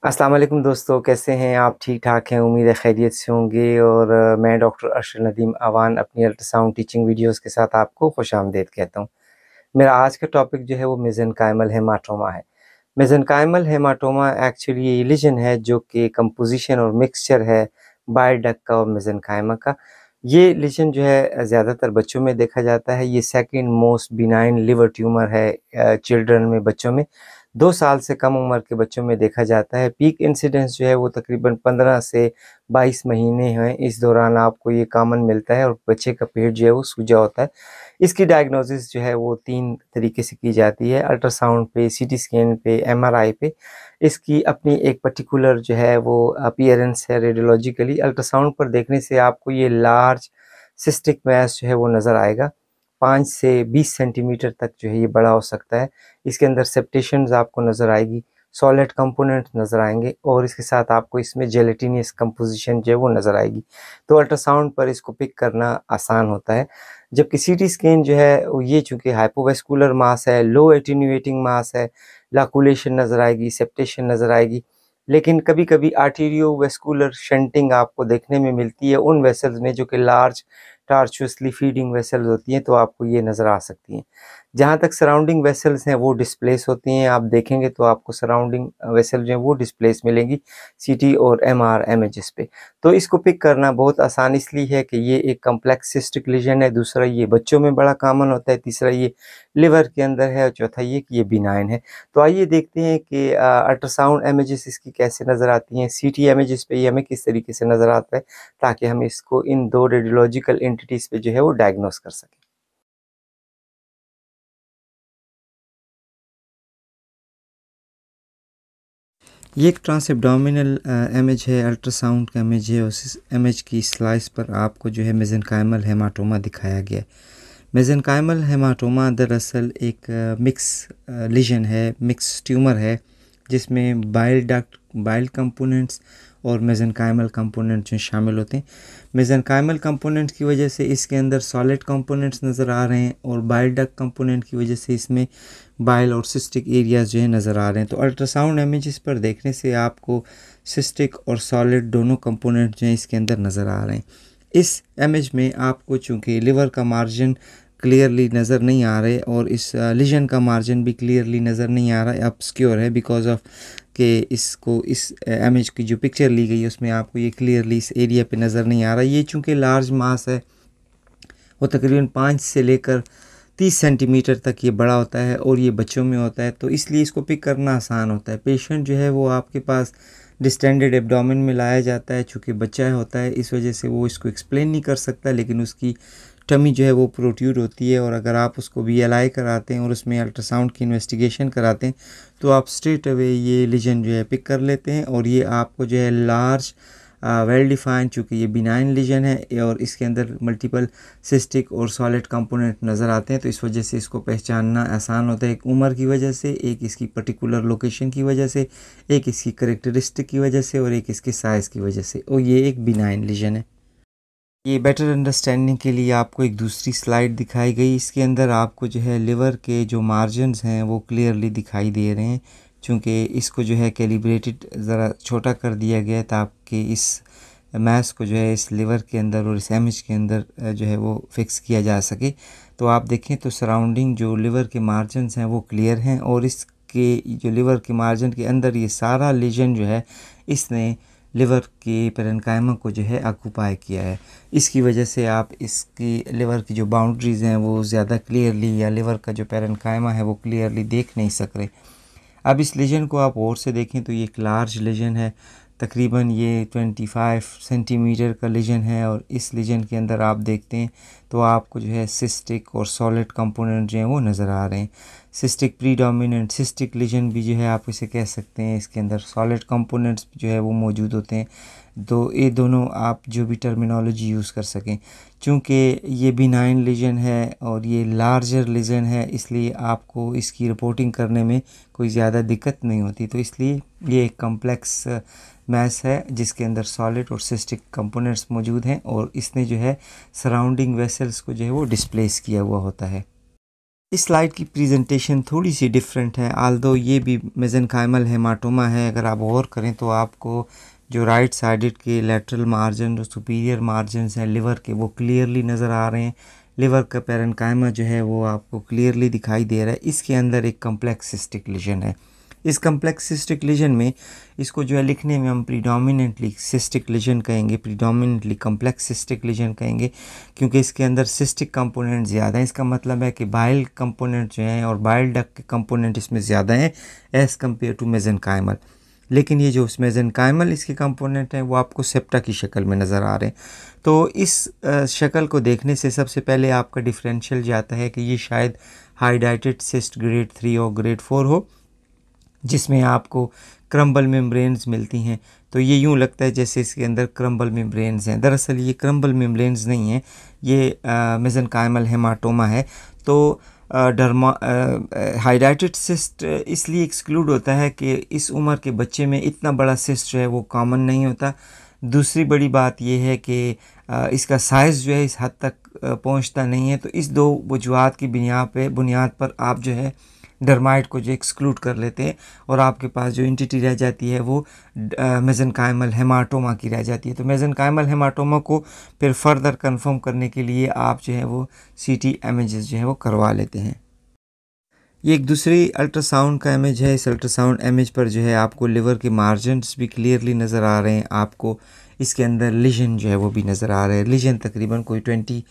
अस्सलाम वालेकुम दोस्तों, कैसे हैं आप? ठीक-ठाक हैं, उम्मीद है खैरियत से होंगे और मैं डॉक्टर अरशद नदीम अवान अपनी अल्ट्रासाउंड टीचिंग वीडियोज़ के साथ आपको खुशामदीद कहता हूँ। मेरा आज का टॉपिक जो है वो मेसेनकाइमल हेमाटोमा है। मेसेनकाइमल हेमाटोमा एक्चुअली ये लीजन है जो कि कंपोज़िशन और मिक्सचर है बाइल डक्ट का और मेसेनकाइमा का। ये लीजन जो है ज़्यादातर बच्चों में देखा जाता है। ये second most benign liver tumour है चिल्ड्रन में, बच्चों में। 2 साल से कम उम्र के बच्चों में देखा जाता है। पीक इंसिडेंस जो है वो तकरीबन 15 से 22 महीने हैं। इस दौरान आपको ये कॉमन मिलता है और बच्चे का पेट जो है वो सूजा होता है। इसकी डायग्नोसिस जो है वो 3 तरीके से की जाती है, अल्ट्रासाउंड पे, सीटी स्कैन पे, एमआरआई पे। इसकी अपनी एक पर्टिकुलर जो है वो अपीयरेंस है रेडियोलॉजिकली। अल्ट्रासाउंड पर देखने से आपको ये लार्ज सिस्टिक मास जो है वो नज़र आएगा। 5 से 20 सेंटीमीटर तक जो है ये बड़ा हो सकता है। इसके अंदर सेप्टेशंस आपको नज़र आएगी, सॉलिड कंपोनेंट नज़र आएँगे और इसके साथ आपको इसमें जेलेटिनियस कंपोज़िशन जो है वो नज़र आएगी। तो अल्ट्रासाउंड पर इसको पिक करना आसान होता है। जबकि सीटी स्कैन जो है वो ये चूँकि हाइपोवैस्कुलर मास है, लो एटेन्यूएटिंग मास है, लाकुलेशन नज़र आएगी, सेप्टेशन नज़र आएगी। लेकिन कभी-कभी आर्टेरियोवैस्कुलर शंटिंग आपको देखने में मिलती है उन वेसल्स में जो कि लार्ज टार्चुअसली फीडिंग वेसल्स होती हैं, तो आपको ये नज़र आ सकती हैं। जहाँ तक सराउंडिंग वेसल्स हैं वो डिस्प्लेस होती हैं। आप देखेंगे तो आपको सराउंडिंग वेसल जो है वो डिस्प्लेस मिलेंगी सीटी और एमआर इमेजेस पे। तो इसको पिक करना बहुत आसान इसलिए है कि ये एक कॉम्प्लेक्स सिस्टिक लीजन है। दूसरा ये बच्चों में बड़ा कॉमन होता है। तीसरा ये लिवर के अंदर है और चौथा ये कि ये बिनाइन है। तो आइए देखते हैं कि अल्ट्रासाउंड इमेजेस इसकी कैसे नज़र आती हैं, सीटी इमेजेस पे ये हमें किस तरीके से नज़र आता है, ताकि हम इसको इन 2 रेडियोलॉजिकल एंटिटीज़ पे जो है वो डायग्नोस कर सकें। ये एक ट्रांसएब्डोमिनल इमेज है, अल्ट्रासाउंड का इमेज है। उस इमेज की स्लाइस पर आपको जो है मेसेनकाइमल हेमाटोमा दिखाया गया है। मेसेनकाइमल हेमाटोमा दरअसल एक मिक्स लीजन है, मिक्स ट्यूमर है, जिसमें बाइल डक्ट, बाइल कंपोनेंट्स और मेसेनकाइमल कंपोनेंट्स जो शामिल होते हैं। मेसेनकाइमल कंपोनेंट्स की वजह से इसके अंदर सॉलिड कंपोनेंट्स नज़र आ रहे हैं और बाइल डक्ट कंपोनेंट की वजह से इसमें बाइल और सिस्टिक एरियाज जो है नज़र आ रहे हैं। तो अल्ट्रासाउंड इमेजेस पर देखने से आपको सिस्टिक और सॉलिड दोनों कंपोनेंट जो हैं इसके अंदर नज़र आ रहे हैं। इस इमेज में आपको चूँकि लिवर का मार्जिन क्लियरली नज़र नहीं आ रहे और इस लीजन का मार्जिन भी क्लियरली नज़र नहीं आ रहा है, ऑब्स्क्योर है, बिकॉज ऑफ कि इसको इस इमेज की जो पिक्चर ली गई है उसमें आपको ये क्लियरली इस एरिया पे नज़र नहीं आ रहा। ये चूँकि लार्ज मास है, वो तकरीबन 5 से लेकर 30 सेंटीमीटर तक ये बड़ा होता है और ये बच्चों में होता है, तो इसलिए इसको पिक करना आसान होता है। पेशेंट जो है वो आपके पास डिस्टेंडेड एब्डोमेन में लाया जाता है। चूँकि बच्चा होता है इस वजह से वो इसको एक्सप्लेन नहीं कर सकता, लेकिन उसकी टमी जो है वो प्रोट्यूड होती है और अगर आप उसको VLI कराते हैं और उसमें अल्ट्रासाउंड की इन्वेस्टिगेशन कराते हैं तो आप स्ट्रेट अवे ये लीजन जो है पिक कर लेते हैं और ये आपको जो है लार्ज वेल डिफाइंड, चूँकि ये बिनाइन लीजन है और इसके अंदर मल्टीपल सिस्टिक और सॉलिड कंपोनेंट नज़र आते हैं, तो इस वजह से इसको पहचानना आसान होता है। एक उम्र की वजह से, एक इसकी पर्टिकुलर लोकेशन की वजह से, एक इसकी करेक्टरिस्टिक की वजह से और एक इसके साइज़ की वजह से, और ये एक बिनाइन लीजन है। ये बेटर अंडरस्टैंडिंग के लिए आपको एक दूसरी स्लाइड दिखाई गई। इसके अंदर आपको जो है लिवर के जो मार्जिन्स हैं वो क्लियरली दिखाई दे रहे हैं, चूँकि इसको जो है कैलिब्रेटेड ज़रा छोटा कर दिया गया है ताकि इस मैस को जो है इस लिवर के अंदर और इस इमेज के अंदर जो है वो फिक्स किया जा सके। तो आप देखें तो सराउंडिंग जो लिवर के मार्जिन्स हैं वो क्लियर हैं और इसके जो लिवर के मार्जिन के अंदर ये सारा लीजन जो है इसने लिवर के पेरेन्काइमा को जो है ऑक्यूपाई किया है। इसकी वजह से आप इसकी लिवर की जो बाउंड्रीज़ हैं वो ज़्यादा क्लियरली, या लिवर का जो पेरेन्काइमा है वो क्लियरली देख नहीं सक रहे। अब इस लीजन को आप और से देखें तो ये एक लार्ज लीजन है, तकरीबन ये 25 सेंटीमीटर का लीजन है और इस लीजन के अंदर आप देखते हैं तो आपको जो है सिस्टिक और सॉलिड कंपोनेंट जो हैं वो नज़र आ रहे हैं। सिस्टिक प्रीडोमिनेंट सिस्टिक लीजन भी जो है आप इसे कह सकते हैं, इसके अंदर सॉलिड कंपोनेंट्स जो है वो मौजूद होते हैं। तो ये दोनों आप जो भी टर्मिनोलॉजी यूज़ कर सकें, चूँकि ये बिनाइन लीजन है और ये लार्जर लीजन है, इसलिए आपको इसकी रिपोर्टिंग करने में कोई ज़्यादा दिक्कत नहीं होती। तो इसलिए ये एक कॉम्प्लेक्स मैस है जिसके अंदर सॉलिड और सिस्टिक कंपोनेंट्स मौजूद हैं और इसने जो है सराउंडिंग वेसल्स को जो है वो डिस्प्लेस किया हुआ होता है। इस स्लाइड की प्रेजेंटेशन थोड़ी सी डिफरेंट है, आल्दो ये भी मेसेनकाइमल हेमाटोमा है। अगर आप गौर करें तो आपको जो राइट साइडेड के लेटरल मार्जिन जो सुपीरियर मार्जिन हैं लिवर के वो क्लियरली नज़र आ रहे हैं। लिवर का पेरेन्काइमा जो है वो आपको क्लियरली दिखाई दे रहा है। इसके अंदर एक कम्प्लेक्स सिस्टिक लीजन है। इस कम्प्लेक्स सिस्टिक लीजन में इसको जो है लिखने में हम प्रीडोमिनेंटली सिस्टिक लीजन कहेंगे, प्रीडोमिनेंटली कम्प्लेक्स सिस्टिक लीजन कहेंगे, क्योंकि इसके अंदर सिस्टिक कंपोनेंट ज़्यादा है। इसका मतलब है कि बाइल कंपोनेंट जो हैं और बाइल डक्ट के कंपोनेंट इसमें ज़्यादा हैं एज़ कम्पेयर टू मेसेनकाइमल। लेकिन ये जो मेसेनकाइमल इसके कंपोनेंट हैं वो आपको सेप्टा की शक्ल में नज़र आ रहे हैं। तो इस शक्ल को देखने से सबसे पहले आपका डिफरेंशियल जाता है कि ये शायद हाइडाइटेड सिस्ट ग्रेड 3 और ग्रेड 4 हो, जिसमें आपको क्रम्बल मेम्ब्रेन्स मिलती हैं। तो ये यूँ लगता है जैसे इसके अंदर क्रम्बल मेम्ब्रेन्स हैं। दरअसल ये क्रम्बल मेम्ब्रेन्स नहीं हैं, ये मेसेनकाइमल हेमाटोमा है। तो हाइडाइटेड सिस्ट इसलिए एक्सक्लूड होता है कि इस उम्र के बच्चे में इतना बड़ा सिस्ट जो है वो कॉमन नहीं होता। दूसरी बड़ी बात यह है कि इसका साइज़ जो है इस हद तक पहुंचता नहीं है। तो इस दो वजूहात की बुनियाद पर आप जो है डर्माइट को जो एक्सक्लूड कर लेते हैं और आपके पास जो एंटिटी रह जाती है वो मेसेनकाइमल हेमाटोमा की रह जाती है। तो मेसेनकाइमल हेमाटोमा को फिर फर्दर कंफर्म करने के लिए आप जो है वो सीटी इमेजेस जो है वो करवा लेते हैं। ये एक दूसरी अल्ट्रासाउंड का इमेज है। इस अल्ट्रासाउंड इमेज पर जो है आपको लिवर के मार्जिन्स भी क्लियरली नज़र आ रहे हैं। आपको इसके अंदर लीजन जो है वो भी नज़र आ रहे हैं। लीजन तकरीबन कोई 20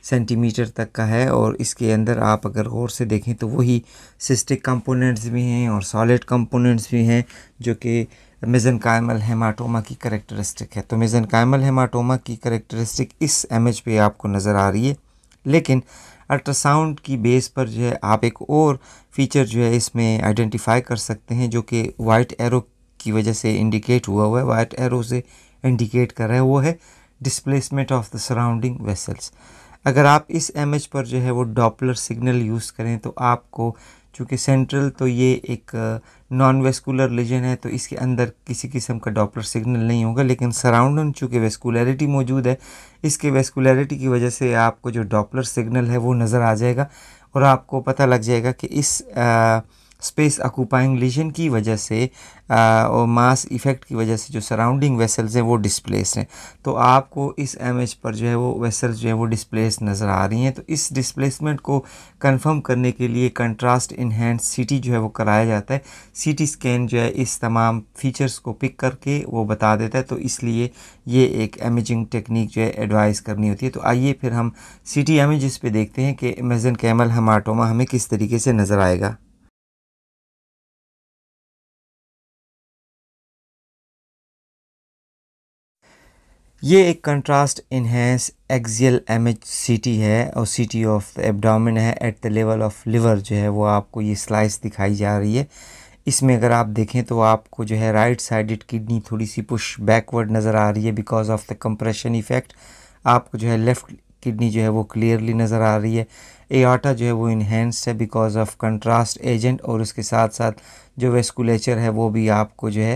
सेंटीमीटर तक का है और इसके अंदर आप अगर गौर से देखें तो वही सिस्टिक कंपोनेंट्स भी हैं और सॉलिड कंपोनेंट्स भी हैं जो कि मेसेनकाइमल हेमाटोमा की करेक्टरिस्टिक है। तो मेसेनकाइमल हेमाटोमा की करेक्टरिस्टिक इस इमेज पे आपको नज़र आ रही है। लेकिन अल्ट्रासाउंड की बेस पर जो है आप एक और फीचर जो है इसमें आइडेंटिफाई कर सकते हैं जो कि वाइट एरो की वजह से इंडिकेट हुआ है, वाइट एरो से इंडिकेट कर रहा है, वो है displacement of the surrounding vessels. अगर आप इस इमेज पर जो है वो डॉपलर सिग्नल यूज़ करें तो आपको, चूँकि सेंट्रल तो ये एक नॉन वेस्कुलर लीजन है तो इसके अंदर किसी किस्म का डॉपलर सिग्नल नहीं होगा, लेकिन सराउंडिंग चूँकि वेस्कुलरिटी मौजूद है, इसके वेस्कुलरिटी की वजह से आपको जो डॉपलर सिग्नल है वो नज़र आ जाएगा और आपको पता लग जाएगा कि इस स्पेस ऑक्यूपाइंग लीजन की वजह से और मास इफ़ेक्ट की वजह से जो सराउंडिंग वेसल्स हैं वो डिस्प्लेस हैं। तो आपको इस इमेज पर जो है वो वेसल्स जो है वो डिस्प्लेस नज़र आ रही हैं। तो इस डिस्प्लेसमेंट को कंफर्म करने के लिए कंट्रास्ट इनहेंस सीटी जो है वो कराया जाता है। सीटी स्कैन जो है इस तमाम फीचर्स को पिक करके वो बता देता है, तो इसलिए ये एक इमेजिंग टेक्निक जो है एडवाइस करनी होती है। तो आइए फिर हम सीटी इमेजेस पे देखते हैं कि मेसेनकाइमल हेमाटोमा हमें किस तरीके से नज़र आएगा। ये एक कंट्रास्ट इनहेंस एक्सियल इमेज सीटी है और सीटी ऑफ द एब्डोमेन है at the level of liver जो है वो आपको ये स्लाइस दिखाई जा रही है। इसमें अगर आप देखें तो आपको जो है राइट साइडेड किडनी थोड़ी सी पुश बैकवर्ड नज़र आ रही है because of the compression effect. आपको जो है लेफ़्ट किडनी जो है वो क्लियरली नज़र आ रही है। एआर्टा जो है वो इन्हेंस्ड है बिकॉज ऑफ कंट्रास्ट एजेंट और उसके साथ साथ जो वेस्कुलेचर है वो भी आपको जो है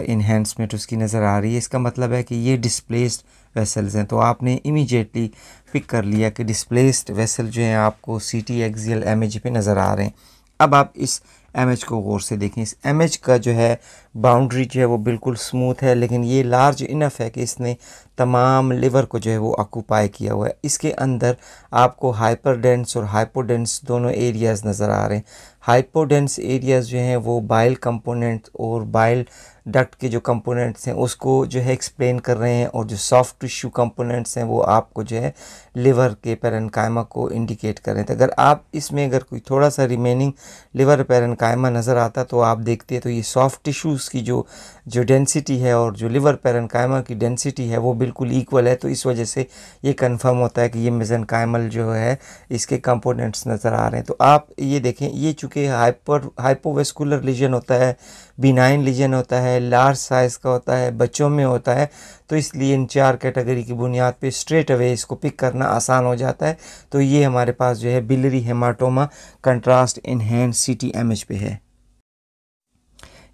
इन्हेंसमेंट उसकी नज़र आ रही है। इसका मतलब है कि ये डिस्प्लेस्ड वेसल्स हैं। तो आपने इमीडिएटली पिक कर लिया कि डिस्प्लेस्ड वेसल जो हैं आपको सीटी एक्सियल इमेज पे नज़र आ रहे हैं। अब आप इस इमेज को गौर से देखें। इस इमेज का जो है बाउंड्री जो है वो बिल्कुल स्मूथ है, लेकिन ये लार्ज इनफ है कि इसने तमाम लिवर को जो है वो ऑक्यूपाई किया हुआ है। इसके अंदर आपको हाइपरडेंस और हाइपोडेंस दोनों एरियाज़ नज़र आ रहे हैं। हाइपोडेंस एरियाज़ जो हैं वो बाइल कंपोनेंट और बाइल डक्ट के जो कंपोनेंट्स हैं उसको जो है एक्सप्लेन कर रहे हैं और जो सॉफ्ट टिश्यू कंपोनेंट्स हैं वो आपको जो है लिवर के पेरेन्काइमा को इंडिकेट कर रहे थे। अगर आप इसमें अगर कोई थोड़ा सा रिमेनिंग लिवर पेरेन्काइमा नज़र आता तो आप देखते हैं तो ये सॉफ्ट टिश्यूज़ की जो डेंसिटी है और जो लिवर पेरेन्काइमा की डेंसिटी है वो बिल्कुल इक्वल है। तो इस वजह से ये कंफर्म होता है कि ये मेसेनकाइमल जो है इसके कंपोनेंट्स नज़र आ रहे हैं। तो आप ये देखें, ये चूँकि हाइपोवेस्कुलर लीजन होता है, बिनाइन लीजन होता है, लार्ज साइज़ का होता है, बच्चों में होता है, तो इसलिए इन चार कैटेगरी की बुनियाद पे स्ट्रेट अवे इसको पिक करना आसान हो जाता है। तो ये हमारे पास जो है बिलियरी हेमाटोमा कंट्रास्ट इनहेंस सीटी इमेज पे है।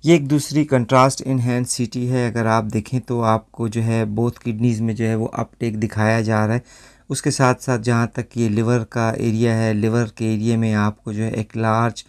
ये एक दूसरी कंट्रास्ट इनहेंस सीटी है। अगर आप देखें तो आपको जो है बोथ किडनीज़ में जो है वो अपटेक दिखाया जा रहा है। उसके साथ साथ जहाँ तक ये लिवर का एरिया है, लिवर के एरिया में आपको जो है एक लार्ज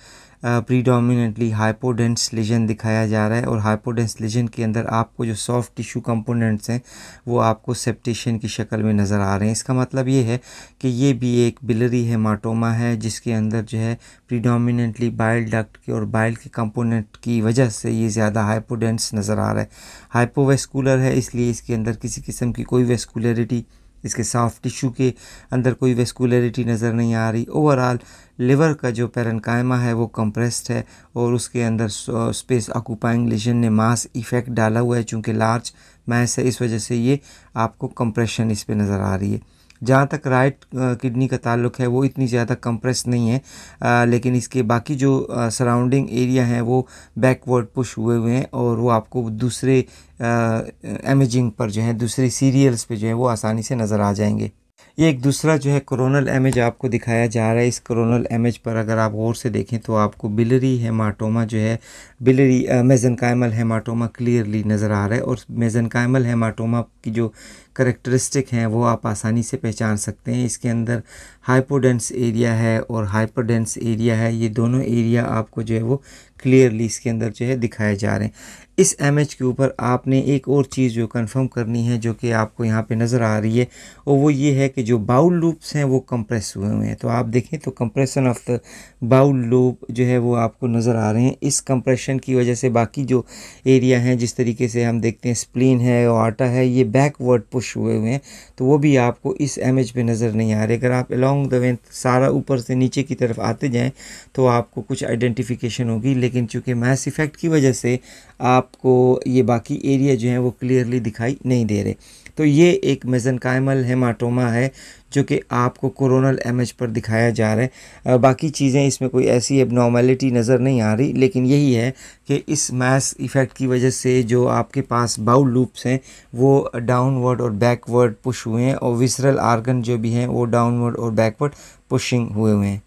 प्रीडोमिनेंटली हाइपोडेंस लीजन दिखाया जा रहा है, और हाइपोडेंस लीजन के अंदर आपको जो सॉफ्ट टिश्यू कंपोनेंट्स हैं वो आपको सेप्टेशन की शक्ल में नज़र आ रहे हैं। इसका मतलब ये है कि ये भी एक बिलरी हेमाटोमा है जिसके अंदर जो है प्रीडोमिनेंटली बाइल डक्ट के और बाइल के कंपोनेंट की वजह से ये ज़्यादा हाइपोडेंस नज़र आ रहा है। हाइपोवेस्कुलर है, इसलिए इसके अंदर किसी किस्म की कोई वेस्कुलरिटी, इसके सॉफ्ट टिश्यू के अंदर कोई वेस्कुलरिटी नज़र नहीं आ रही। ओवरऑल लिवर का जो पेरेन्काइमा है वो कंप्रेस्ड है, और उसके अंदर स्पेस ऑक्यूपाइंग लीजन ने मास इफ़ेक्ट डाला हुआ है। चूँकि लार्ज मास है, इस वजह से ये आपको कंप्रेशन इस पे नज़र आ रही है। जहाँ तक राइट किडनी का ताल्लुक़ है वो इतनी ज़्यादा कंप्रेस नहीं है, लेकिन इसके बाकी जो सराउंडिंग एरिया हैं वो बैकवर्ड पुश हुए हुए हैं, और वो आपको दूसरे इमेजिंग पर जो है, दूसरे सीरियल्स पे जो है वो आसानी से नज़र आ जाएंगे। ये एक दूसरा जो है कोरोनल इमेज आपको दिखाया जा रहा है। इस कोरोनल इमेज पर अगर आप गौर से देखें तो आपको बिलरी हेमाटोमा जो है, बिलरी मेसेनकाइमल हेमाटोमा क्लियरली नज़र आ रहा है, और मेसेनकाइमल हेमाटोमा की जो करेक्टरिस्टिक हैं वो आप आसानी से पहचान सकते हैं। इसके अंदर हाइपोडेंस एरिया है और हाइपरडेंस एरिया है, ये दोनों एरिया आपको जो है वो क्लियरली इसके अंदर जो है दिखाए जा रहे हैं। इस इमेज के ऊपर आपने एक और चीज़ जो कंफर्म करनी है, जो कि आपको यहाँ पे नज़र आ रही है, और वो ये है कि जो बाउल लूप्स हैं वो कंप्रेस हुए हुए हैं। तो आप देखें तो compression of the bowl loop जो है वो आपको नज़र आ रहे हैं। इस कंप्रेशन की वजह से बाकी जो एरिया हैं, जिस तरीके से हम देखते हैं स्प्लीन है और आर्टा है, ये बैकवर्ड पुश हुए हुए हैं, तो वो भी आपको इस इमेज पे नज़र नहीं आ रहे। अगर आप अलोंग द वे सारा ऊपर से नीचे की तरफ आते जाएं तो आपको कुछ आइडेंटिफिकेशन होगी, लेकिन चूँकि मैस इफ़ेक्ट की वजह से आपको ये बाकी एरिया जो हैं वो क्लियरली दिखाई नहीं दे रहे। तो ये एक मेसेनकाइमल हेमाटोमा है जो कि आपको कोरोनल इमेज पर दिखाया जा रहा है। बाकी चीज़ें इसमें कोई ऐसी एबनॉर्मेलिटी नज़र नहीं आ रही, लेकिन यही है कि इस मैस इफ़ेक्ट की वजह से जो आपके पास बाउल लूप्स हैं वो डाउनवर्ड और बैकवर्ड पुश हुए हैं, और विसरल आर्गन जो भी हैं वो डाउनवर्ड और बैकवर्ड पुशिंग हुए हुए हैं।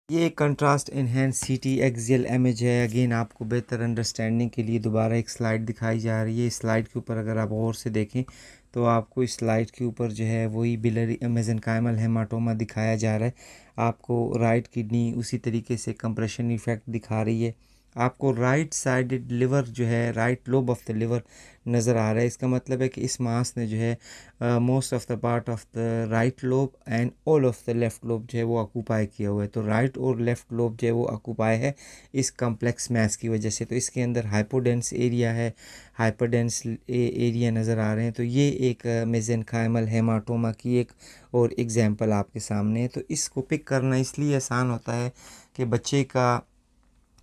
ये एक कंट्रास्ट इनहेंस सीटी एक्सियल इमेज है। अगेन आपको बेहतर अंडरस्टैंडिंग के लिए दोबारा एक स्लाइड दिखाई जा रही है। इस स्लाइड के ऊपर अगर आप गौर से देखें तो आपको इस स्लाइड के ऊपर जो है वही बिलरी मेसेनकाइमल हेमाटोमा दिखाया जा रहा है। आपको राइट किडनी उसी तरीके से कंप्रेशन इफेक्ट दिखा रही है। आपको राइट साइडेड लिवर जो है, right lobe of the liver नज़र आ रहा है। इसका मतलब है कि इस मास ने जो है most of the part of the right lobe and all of the left lobe जो है वो ऑक्यूपाई किया हुआ है। तो राइट और लेफ़्ट लोब जो है वो ऑक्यूपाई है इस कम्प्लेक्स मैस की वजह से। तो इसके अंदर हाइपोडेंस एरिया है, हाइपरडेंस एरिया नज़र आ रहे हैं। तो ये एक मेसेनकाइमल हेमाटोमा की एक और एग्जांपल आपके सामने है। तो इसको पिक करना इसलिए आसान होता है कि बच्चे का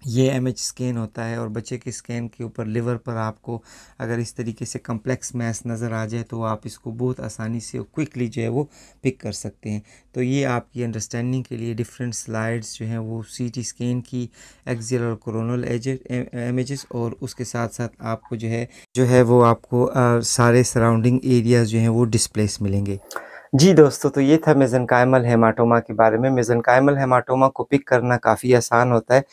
ये इमेज स्कैन होता है, और बच्चे के स्कैन के ऊपर लिवर पर आपको अगर इस तरीके से कम्प्लेक्स मैस नज़र आ जाए तो आप इसको बहुत आसानी से और क्विकली जो है वो पिक कर सकते हैं। तो ये आपकी अंडरस्टैंडिंग के लिए डिफरेंट स्लाइड्स जो हैं वो सीटी स्कैन की एक्सियल और कोरोनल इमेजेस, और उसके साथ साथ आपको जो है वो आपको सारे सराउंडिंग एरियाज जो हैं वो डिस्प्लेस मिलेंगे। जी दोस्तों, तो ये था मेसेनकाइमल हेमाटोमा के बारे में। मेसेनकाइमल हेमाटोमा को पिक करना काफ़ी आसान होता है,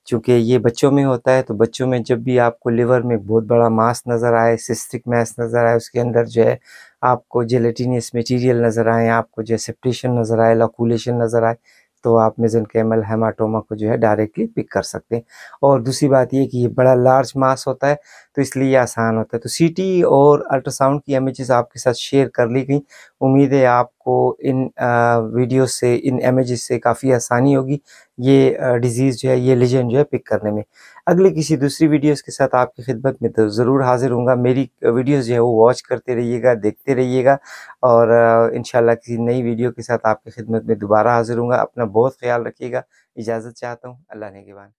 चूँकि ये बच्चों में होता है। तो बच्चों में जब भी आपको लिवर में बहुत बड़ा मास नज़र आए, सिस्टिक मास नज़र आए, उसके अंदर जो है आपको जेलेटिनियस मटेरियल नज़र आए, आपको जो सेप्टेशन नज़र आए, लॉकुलेशन नज़र आए, तो आप मेसेनकाइमल हेमाटोमा को जो है डायरेक्टली पिक कर सकते हैं। और दूसरी बात ये कि ये बड़ा लार्ज मास होता है, तो इसलिए ये आसान होता है। तो सीटी और अल्ट्रासाउंड की इमेजेस आपके साथ शेयर कर ली गई। उम्मीद है आपको इन वीडियो से, इन इमेजेस से काफ़ी आसानी होगी ये डिज़ीज़ जो है, ये लीजन जो है पिक करने में। अगले किसी दूसरी वीडियोस के साथ आपकी खिदमत में तो ज़रूर हाज़िर होऊंगा। मेरी वीडियोस जो है वो वॉच करते रहिएगा, देखते रहिएगा, और इंशाल्लाह किसी नई वीडियो के साथ आपकी खिदमत में दोबारा हाज़िर होऊंगा। अपना बहुत ख्याल रखिएगा। इजाज़त चाहता हूँ। अल्लाह ने के बाद।